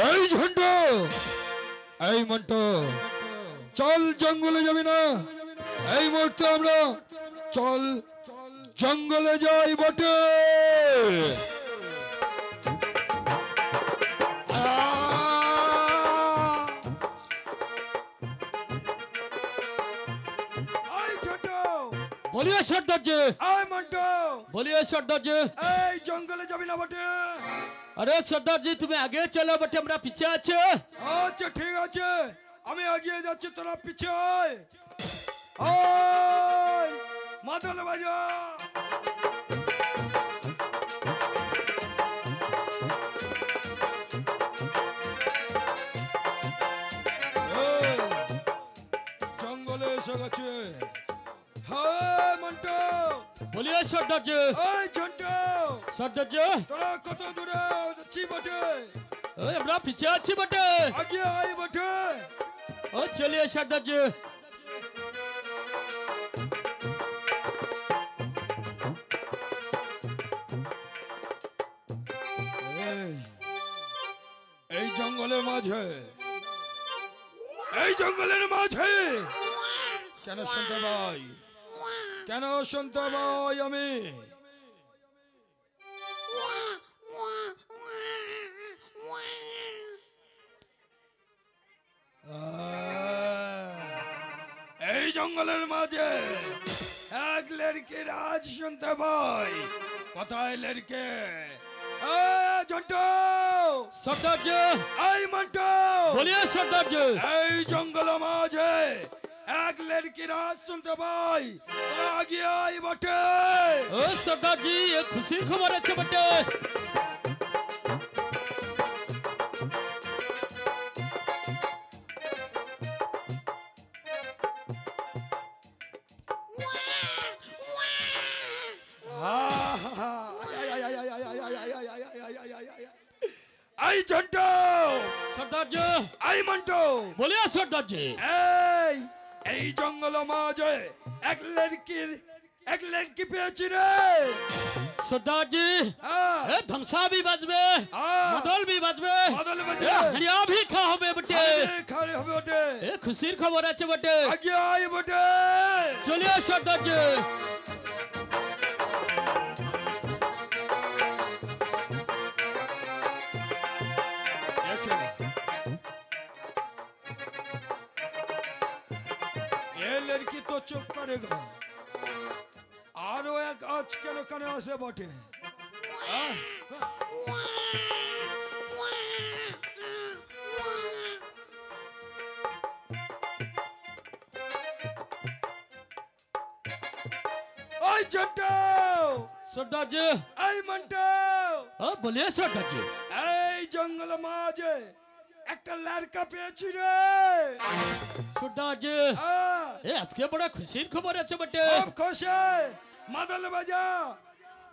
এই ঝন্টু, এই মন্টু, চল জঙ্গলে যাবি না? এই মুহূর্তে আমরা চল জঙ্গলে যাই বটে। বলিয়ে সর্দার জি, এই মন্টু, বলিয়ে সর্দার জি, এই জঙ্গলে যাবি না বটে? আরে সর্দার জি তুমি আগে চলো বটে, আমরা পিছে আছে। আচ্ছা ঠিক আছে, আমি এগিয়ে যাচ্ছি, তোরা পিছে আয়। আয় মাদল বাজা। জঙ্গলে এসে গেছে। হ্যাঁ মন্টু, বলিয়ে সর্দার জি, এই ঝন্টু, সর্দার জি তোরা কত দূরে যাচ্ছি বটে? ওই আমরা পিছে আছি বটে, আগে আই বটে। ও চলিয়ে সর্দার জি। এই জঙ্গলের মাঝে, এই জঙ্গলের মাঝে কেন শুনতে পাই, কেন শুনতে পাই আমি? এই জঙ্গলের মাঝে এক লড়কির আজ শুনতে পাই। কোথায় লড়কে? ঝন্টু, সর্দার জি, এই মন্টু, বলিয়ে সর্দার জি, এই জঙ্গল মাঝে এক লড়কির আজ শুনতে পাই, তোরা আগে আই বটে। ও সর্দার জি, খুশির খবর আছে বটে। এই ঝন্টু, সর্দার জি, এই মন্টু, বলিয়ে সর্দার জি, এই জঙ্গল মাঝে এক লড়কি পেয়েছি রে। সর্দার জি ধ্বংসা भी বাজবে, মদল भी বাজবে, হরিয়া भी খা হবে বটে, খালি হবে বটে। এ খুশির খবর আছে বটে, আগে আই বটে। চলিয়ে সর্দার জি। लड़की तो चुप करेगा, आरो एक आज के कने से बटे। ओए झंटू, सरदार जी, এই মন্টু, বলিয়ে সর্দার জি, এই জঙ্গল মাঝে একটা লড়কা পেয়েছি রে। সর্দার জি আজকে বড় খুশির খবর আছে বটে। খুব খুশি, মাদল বাজা,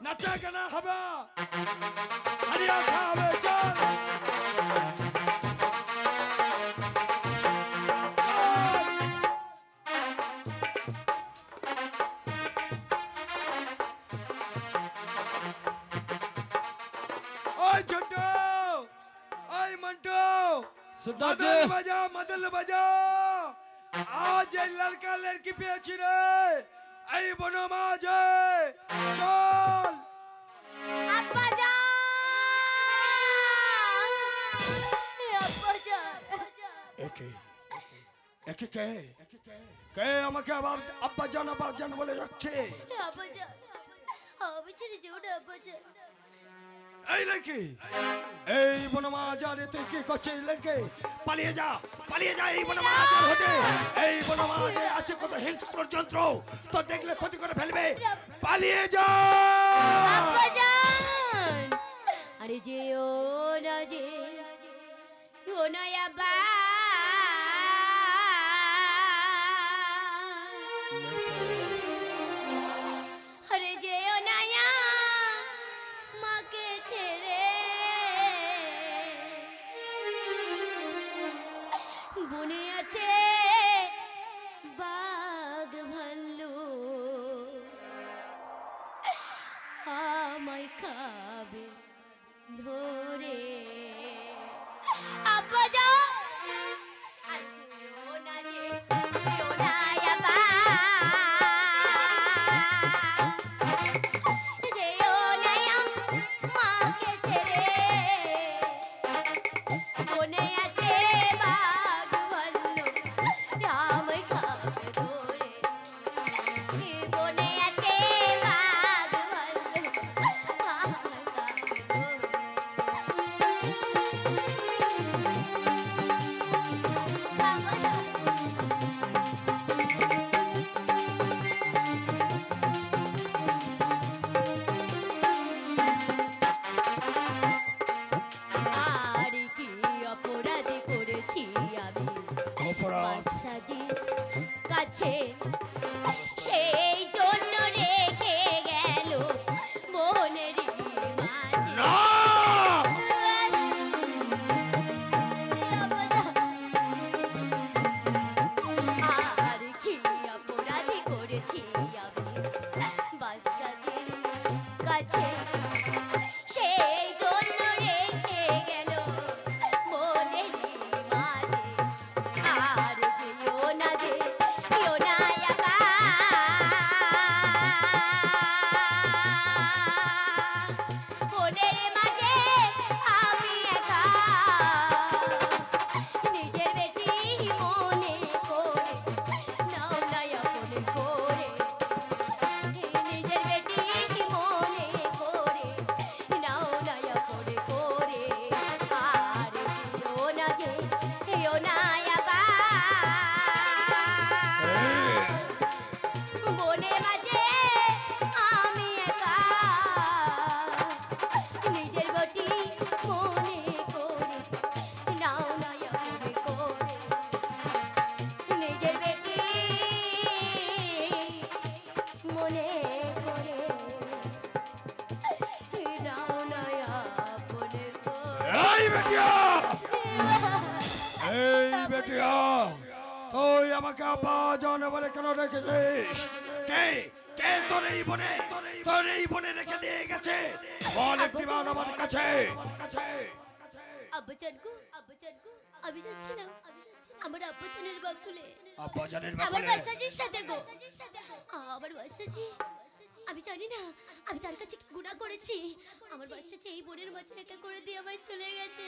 নাচা গানা হবে, হরিয়া খাবে, চল। ঝন্টু ওই মন্টু सरदार मदल बजा आज ये लड़का लड़की पेची रे आई बनो माजे चल अब्बा जान एके एके के আমাকে আব্বা জান বলে যাচ্ছে अब्बा जान আমি ছেড়ে যেও না अब्बा जान এই লড়কি এই বনমাজারে তুই কি করছিস লড়কি পালিয়ে যা এই বনমাজার হতে এই বনমাজে আছে কত হিংস্র যন্ত্র তো দেখলে ক্ষতি করে ফেলবে পালিয়ে যা अब्बा जान अरे जेओ ना जे ओ ना अब्बा अरे जेओ ना माँ के छेड़े बने आछे बाघ भाल्लू আমায় খাবে ধরে আব্বা যাও আর যেও না আব্বা যেও না মাকে ছেড়ে বনে আছে বাঘ ভাল্লু আমায় খাবে ধরে বনে আছে বাঘ ভাল্লু আর কি অপরাধ করেছি আমি বাদশাহজির কাছে সেই জন্য রেখে গেল মনেরই মাঝে আর কি অপরাধ করেছি আমি বাদশাহজির কাছে সেই জন্য রেখে গেল মনেরই মাঝে আর যেও না আবা মনের মাঝে আমি একা নিজের বেটি মনে করে নাও না আপন করে নিজের বেটি মনে করে নাও না আপন করে আর যেও না আবা বনের মাঝে আমি একা নিজের বেটি মনে করে নাও না আপন করে নিজের বেটি মনে করে নাও না আপন করে এই বেটিয়া তুই আমাকে আব্বা জান বলে কেন রেখেছিস কে তোর এই বনে রেখে দিয়ে গেছে বল একটিবার আমার কাছে আব্বা জানকু আমি যাচ্ছি না আমার আব্বা জানের বাকুলে আব্বাজানের আমার বাকুলে বাসাজির সাথে গো আমার বাসাজি আমি জানি না আমি তার কাছে কি গুনাহ করেছি আমার বাসাজি এই বনের মাঝে একা করে দিয়ে আমায় চলে গেছে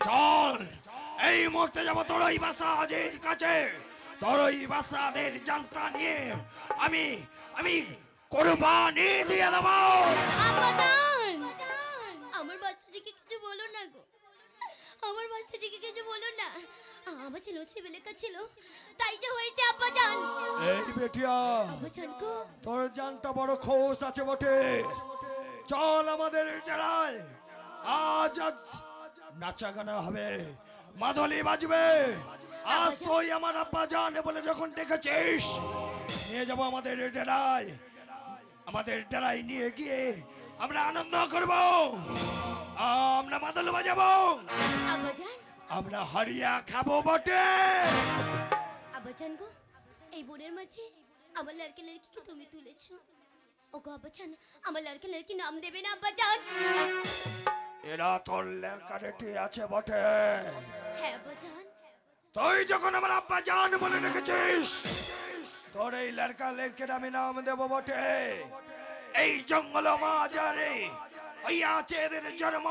চল এই মুহূর্তে যাবো তোর ওই বাসাজির কাছে তোর ওই বাসাদের জানটা নিয়ে আমি কোরবানি দিয়ে দেবো আব্বা জান আমার বাসাজিকে কিছু বলো না গো আমার বাসাজিকে কিছু বলো না আমার ছিল সিভিলের কাছে ছিল তাই যে হয়েছে আব্বা জান এই বেটিয়া আব্বা জান গো তোর জানটা বড় খোঁজ আছে বটে চল আমাদের জেলায় আজ নাচা গানা হবে মাদলি বাজবে আজ তুই আমার আব্বা জান বলে যখন ডেকেছিস নিয়ে যাবো আমাদের ডেরায় নিয়ে গিয়ে আমরা আনন্দ করব আমরা মাদল বাজাবো আব্বা জান আমরা হারিয়া খাবো বটে আব্বাজান গো, এই বোনের মাঝে আমার লড়কে লড়কিকে তুমি তুলেছো। ও গো আব্বাজান, আমার লড়কে লড়কি নাম দেবে না আব্বাজান? এরা তোর লড়কারেটি আছে বটে। হ্যাঁ আব্বাজান। তুই যখন আমার আব্বা জান বলে ডেকেছিস, তোর এই লড়কা লড়কির আমি নাম দেব বটে। এই জঙ্গল মাঝারে ওই আছে এদের জন্ম,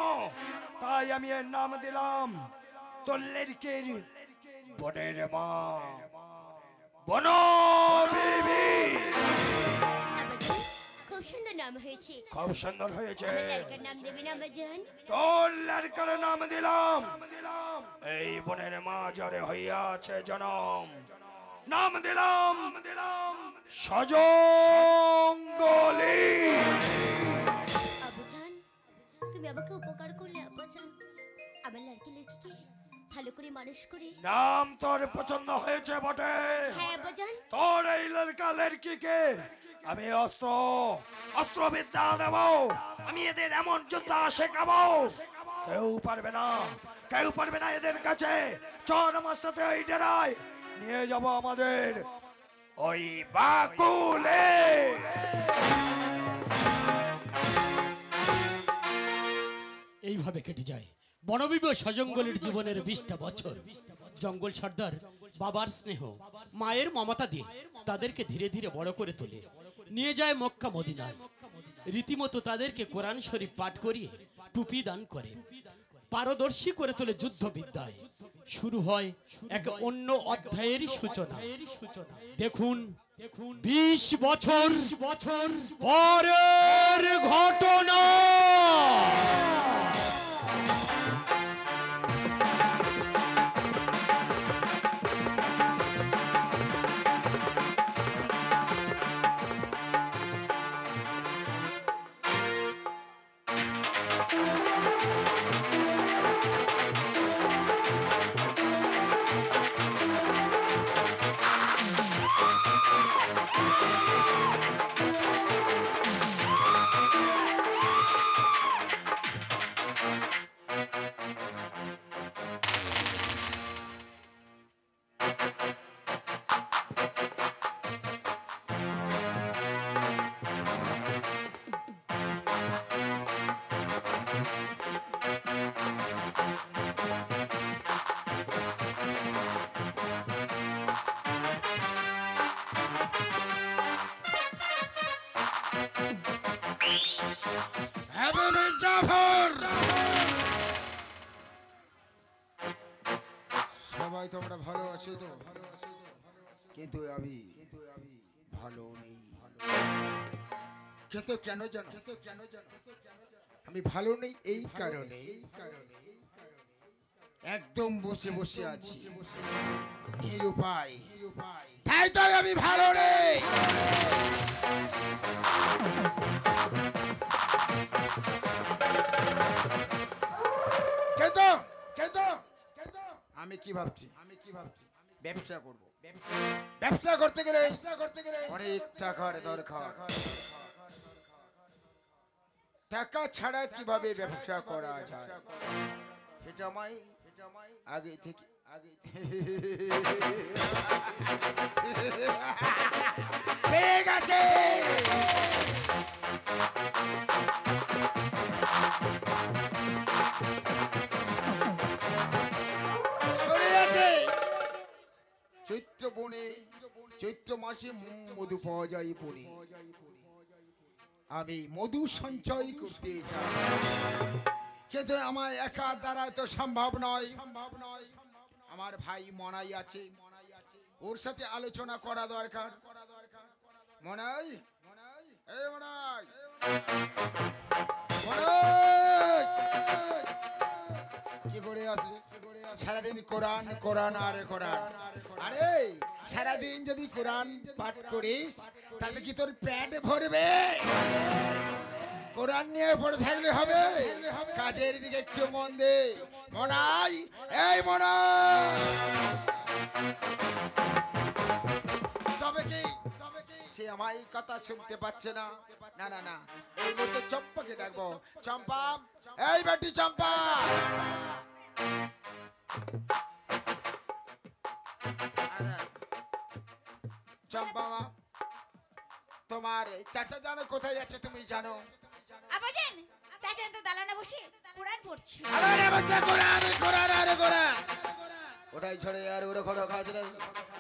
তাই আমি এর নাম দিলাম তোর লড়কির বোনের মা, বন বিবি। আব্বাজান খুব সুন্দর নাম হয়েছে। খুব সুন্দর হয়েছে। আমার লড়কার নাম দেবে না আব্বাজান? তোর লড়কার নাম দিলাম এই বোনের মা যারে হইয়াছে জনম, নাম দিলাম সজঙ্গলি। আব্বাজান তুমি আমাকে উপকার করলে আব্বাজান, আমার লড়কি লড়কিকে ভালো করে মানুষ করে। নাম তোর পছন্দ হয়েছে বটে। হ্যাঁ আব্বাজান। তোর এই লড়কা লড়কিকে আমি অস্ত্র বিদ্যা দেব, আমি এদের এমন যোদ্ধা শেখাবো কেউ পারবে না এদের কাছে। চল আমার সাথে ওই ডেরায় নিয়ে যাব আমাদের ওই বাকুলে। এইভাবে কেটে যায় বনবিবি ও সজঙ্গলের জীবনের 20টা বছর। জঙ্গল সর্দার বাবার স্নেহ, মায়ের মমতা দিয়ে তাদেরকে ধীরে ধীরে বড় করে তোলে, নিয়ে যায় মক্কা মদিনায়। রীতিমতো তাদেরকে কোরআন শরীফ পাঠ করিয়ে টুপি দান করে, পারদর্শী করে তোলে যুদ্ধবিদ্যায়। শুরু হয় এক অন্য অধ্যায়ের সূচনা। দেখুন 20 বছর পরের ঘটনা। সবাই তোমরা ভালো আছো তো? কিন্তু আমি ভালো নেই। কিন্তু কেন জানো? আমি ভালো নেই এই কারণে একদম বসে বসে আছি নিরুপায়, তাই তো আমি ভালো নেই। আমি কি ভাবছি ব্যবসা করব। ব্যবসা করতে গেলে অনেক টাকার দরকার। টাকা ছাড়া কিভাবে ব্যবসা করা যায় সেটা আমায় আগে থেকে পেয়ে গেছে। চৈত্র মাসে মধু পাওয়া যায় বনে। আমি মধু সঞ্চয় করতে চাই, কিন্তু আমার একা দ্বারা তো সম্ভব নয়। আমার ভাই মনাই আছে, ওর সাথে আলোচনা করা দরকার। মনাই, এই মনাই, কি করে আসবে? সারাদিন কোরআন কোরআন আর কোরআন। আরে সারাদিন যদি কোরআন পাঠ করিস তাহলে কি তোর পেট ভরবে? কোরআন নিয়ে পড়ে থাকলে হবে? কাজের দিকে একটু মন দে মনাই, এই মনাই। তবে কি সে আমার কথা শুনতে পাচ্ছে না? না না না, এই মতো চম্পাকে ডাকবো। চম্পা, এই বেটি চম্পা। চম্পা মা, তোমার চাচা জানো কোথায় যাচ্ছে তুমি জানো? আব্বাজান, চাচা তো দালানে বসে কোরআন পড়ছে। আরে বসে কোরআন কোরআন আরে কোরআন, ওটাই ছড়ে আর ওর কোনো কাজ নেই।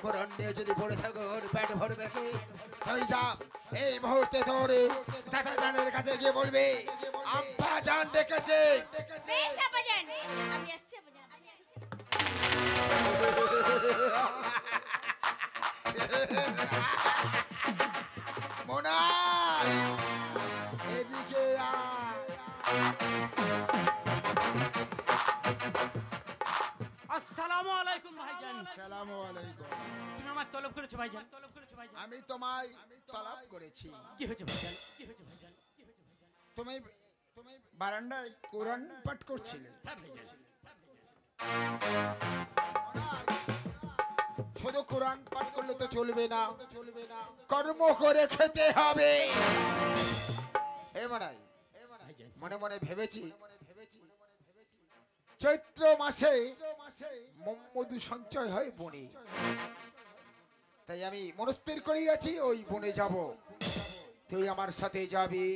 কোরআন নিয়ে যদি পড়ে থাকো ওর পেট ভরবে কি? তুই যা এই মুহূর্তে তোর চাচা জানের কাছে গিয়ে বলবি আব্বা জান ডেকেছে। বেশ আব্বাজান, আমি আসছি আব্বাজান। মোনাই এদিকে আয়। আসসালামু আলাইকুম ভাইজান। আসসালামু আলাইকুম। তুমি আমার তলব করেছো ভাইজান। আমি তোমায় তলব করেছি। কি হয়েছে ভাইজান? কি হয়েছে ভাইজান? তুমি তুমি বারান্দায় কোরআন পাঠ করছিলে। হ্যাঁ ভাইজান। শুধু কোরআন পাঠ করলে তো চলবে না, কর্ম করে খেতে হবে। এবারে ভাইজান মনে মনে ভেবেছি চৈত্র মাসে মধু সঞ্চয় হয় বনে, তাই আমি মনস্থির করে আছি ওই বনে যাব। তুই আমার সাথে যাবি।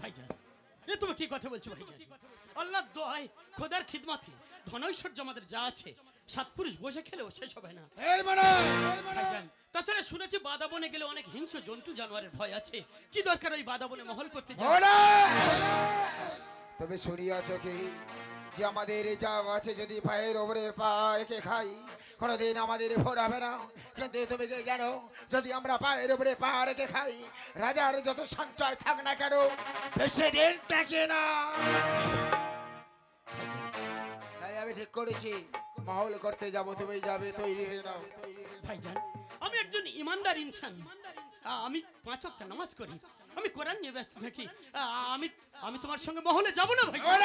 ভাইজান, এ তুমি কি কথা বলছো ভাইজান? আল্লাহ দোহাই, খোদার খিদমতে ধনৈশ্বর্য আমাদের যা আছে, সাত পুরুষ বসে খেলেও শেষ হবে না এই মানে ভাইজান। তাছাড়া শুনেছি বাদাবনে গেলে অনেক হিংস্র জন্তু জানোয়ারের ভয় আছে। কি দরকার ওই বাদাবনে মহল করতে যাওয়া? তবে শুনিয়াছ কি যে আমাদের যা আছে যদি পায়ের ওপরে পা রেখে খাই কোনোদিন আমাদের ফোরাবে না। কিন্তু তুমি কি জানো যদি আমরা পায়ের উপরে পা রেখে খাই রাজার যত সঞ্চয় থাক না কেন বেশি দিন থাকে না। তাই আমি ঠিক করেছি মহল করতে যাব, তুমি যাবে, তৈরি হয়ে নাও। ভাইজান, আমি একজন ইমানদার ইনসান। আমি 5 ওয়াক্ত নামাজ করি, আমি কোরআন নিয়ে ব্যস্ত থাকি। আমি আমি তোমার সঙ্গে মহলে যাব না ভাইজান।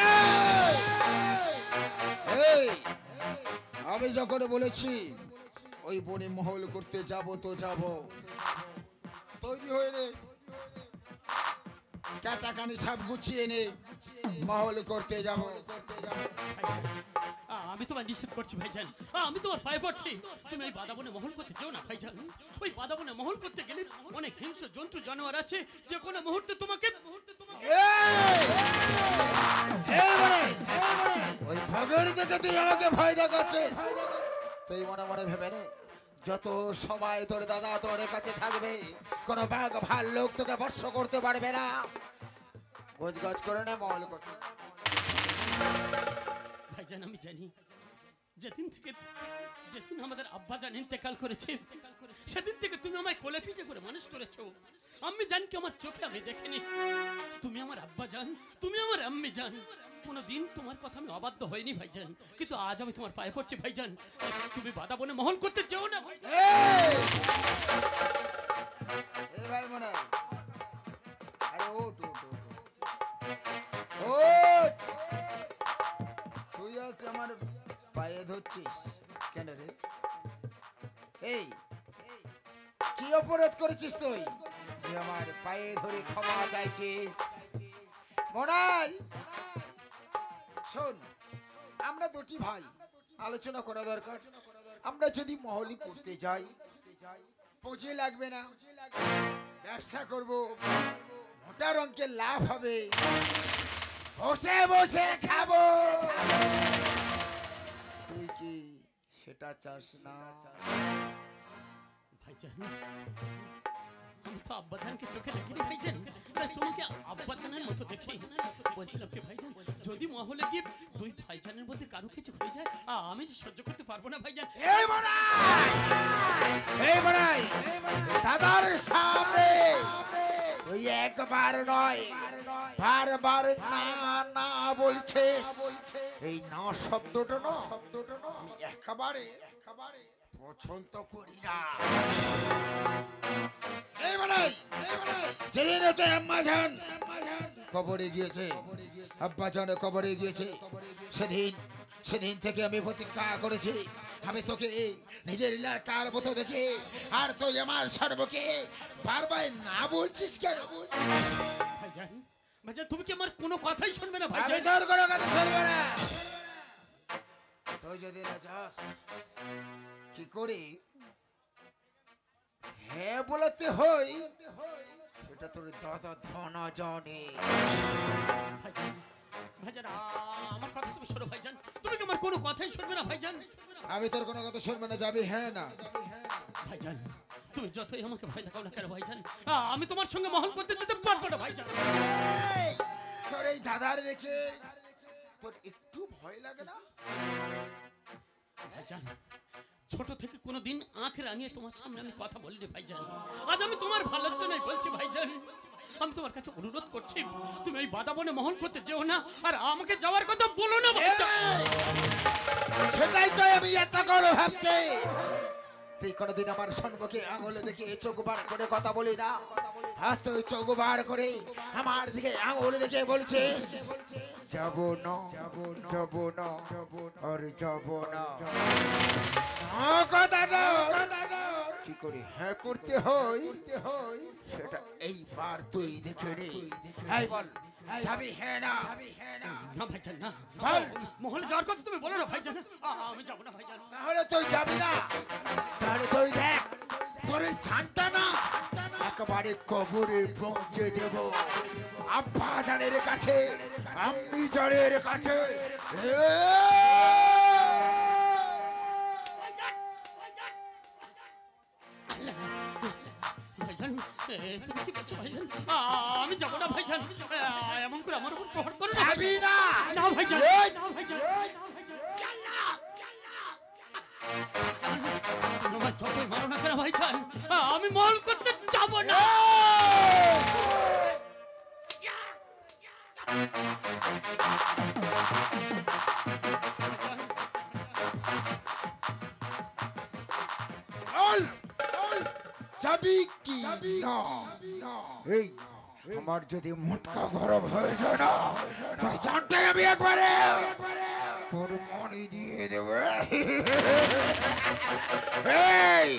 এই, আমি যখন বলেছি ওই বনে মহল করতে যাব তো যাব, তৈরি হয়ে নে, কাটাকানি সব গুছিয়ে নে, মহল করতে যাব। আমি তোমার নিষেধ করছি ভাইজান, আমি তোমার পায়ে পড়ছি। তুমি ওই বাদাবনে মহল করতে যেও না ভাইজান। ওই বাদাবনে মহল করতে গেলে অনেক হিংস্র জন্তু জানোয়ার আছে, যে কোনো মুহূর্তে তোমাকে ওই ভগর থেকে তুই আমাকে ভয় দেখাচ্ছিস। তুই মনে মনে ভেবে নে যত সময় তোর দাদা তোর কাছে থাকবে কোনো বাঘ ভাল্লুক তোকে বর্ষ করতে পারবে না। গোছগাছ করে নে, মহল করতে। ভাইজান, আমি জানি যেদিন আমাদের আব্বাজান ইন্তেকাল করেছে সেদিন থেকে তুমি আমায় কোলে পিঠে করে মানুষ করেছো। আমি জানি কি আমার চোখে আমি দেখিনি। তুমি আমার আব্বাজান, তুমি আমার আম্মি জান। কোনোদিন তোমার কথা আমি অবাধ্য হইনি ভাইজান, কিন্তু আজ আমি তোমার পায়ে পড়ছি ভাইজান। তুমি বাদাবনে মহল করতে যেও না ভাই। এই ভাই মনে আরে ওঠ ওঠ ওঠ ওঠ। তুই আজ আমার পায়ে ধরছিস কেন রে? এই কি অপরাধ করেছিস তুই যে আমার পায়ে ধরে ক্ষমা চাইছিস? মনাই শোন, আমরা দুটি ভাই, আলোচনা করা দরকার। আমরা যদি মহলি করতে যাই পুঁজি লাগবে না, ব্যবসা করব, মোটা অঙ্কের লাভ হবে, বসে বসে খাবো। তুই কি সেটা চাস না? ভাইজান, আমি তো আব্বাজানকে চোখে দেখিনি ভাইজান, তাই তোমাকে আব্বাজানের মতো দেখি। বলছিলাম কি ভাইজান, যদি মহলে গিয়ে দুই ভাইজানের মধ্যে কারো কিছু হয়ে যায়, আমি যে সহ্য করতে পারবো না ভাইজান। এই বড়াই দাদার সামনে ওই একবার নয় বারবার না না বলছিস। এই না শব্দটা না আমি একেবারে পছন্দ করি না। এই বড়াই যেদিন হতে আম্মাজান কবরে গিয়েছে, আব্বাজান কবরে গিয়েছে, সেদিন থেকে আমি প্রতিজ্ঞা করেছি আমি তোকে নিজের এলাকার মতো দেখে, আর তুই আমার সর্বকে বারবার না বলছিস কেন? ভাইজান, ভাইজান, তুমি কি আমার কোনো কথাই শুনবে না আমি ভাইজান? তোর কোনো কথা শুনবো না। তুই যদি না যাস কি করি হ্যাঁ বলতে হই সেটা তোর দাদা ধনা জানে। ভাইজান, ভাইজান, আমার কথা তুমি শোনো ভাইজান, তুমি কি আমার কোনো কথাই শুনবে না ভাইজান? আমি তোর কোনো কথা শুনবে না, যাবি হ্যাঁ না? ভাইজান, তুমি যতই আমাকে ভয় দেখাও না কেন ভাইজান, আমি তোমার সঙ্গে মহল করতে যেতে পারবো না ভাইজান। এই, তোর এই দাদার দেখে তোর একটু ভয় লাগে না? ভাইজান, ছোট থেকে কোনোদিন আঁখ রাঙিয়ে তোমার সামনে আমি কথা বলিনি ভাইজান। আজ আমি তোমার ভালোর জন্যই বলছি ভাইজান। আমি তোমার কাছে অনুরোধ করছি, তুমি এই বাদাবনে মহল করতে যেও না, আর আমাকে যাওয়ার কথা বলো না ভাইজান। সেটাই তো আমি এত করে ভাবছি। তুই কোনোদিন আমার সম্মুখে আঙুলে দেখে চোখ বার করে কথা বলি না, আজ তুই চোখ বার করে আমার দিকে আঙুল দেখে বলছিস যাবো না, যাবো না, আর যাবো না। কথাটা কি করে হ্যাঁ করতে হয় সেটা এইবার তুই দেখে নে। এই বল, যাবি হ্যাঁ না? না ভাইজান না, বল। মহলে যাওয়ার কথা তুমি বলো না ভাইজান। আমি যাবো না ভাইজান। তাহলে তুই যাবি না? তাহলে তুই দেখ তোর এই ছানটা না একেবারে কবরে পৌঁছে দেব। আব্বা জানের কাছে, আম্মি জানের কাছে। ভাইজান, তুমি কি বলছো ভাইজান? আমি যাবো না ভাইজান। এমন করে আমার উপর প্রহার করো না। যাবি না? না ভাইজান, এই! না ভাইজান, তুমি আমার যতই মারো না কেন ভাইজান, আমি মহল করতে যাবো না। বল, যাবি কি না? এই আমার যদি মোটকা গরম হয়ে যায় না, তুই জানতে আমি একবারে তোর মনি দিয়ে দেবে। এই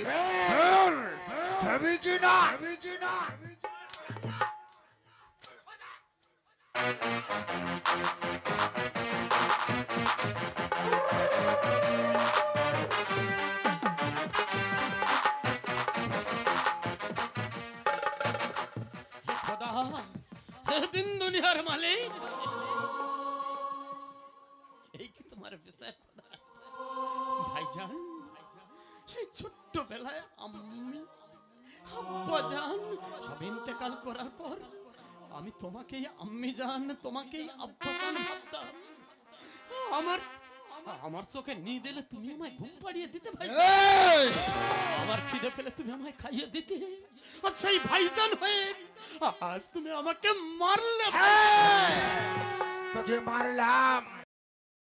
শোন, যাবি কি না? খোদা, হে দিন দুনিয়ার মালিক, এই কি তোমার বিচার খোদা? ভাইজান, সেই ছোট্টবেলায় আমি আব্বাজান সব ইন্তেকাল করার পর আমি তোমাকেই আম্মি জান, তোমাকেই আব্বাজান ভাবতাম। আমার চোখে নিদ এলে তুমি আমায় ঘুম পাড়িয়ে দিতে ভাইজান, আমার খিদে পেলে তুমি আমায় খাইয়ে দিতে, আর সেই ভাইজান হয়ে আজ তুমি আমাকে মারলে। তোকে মারলাম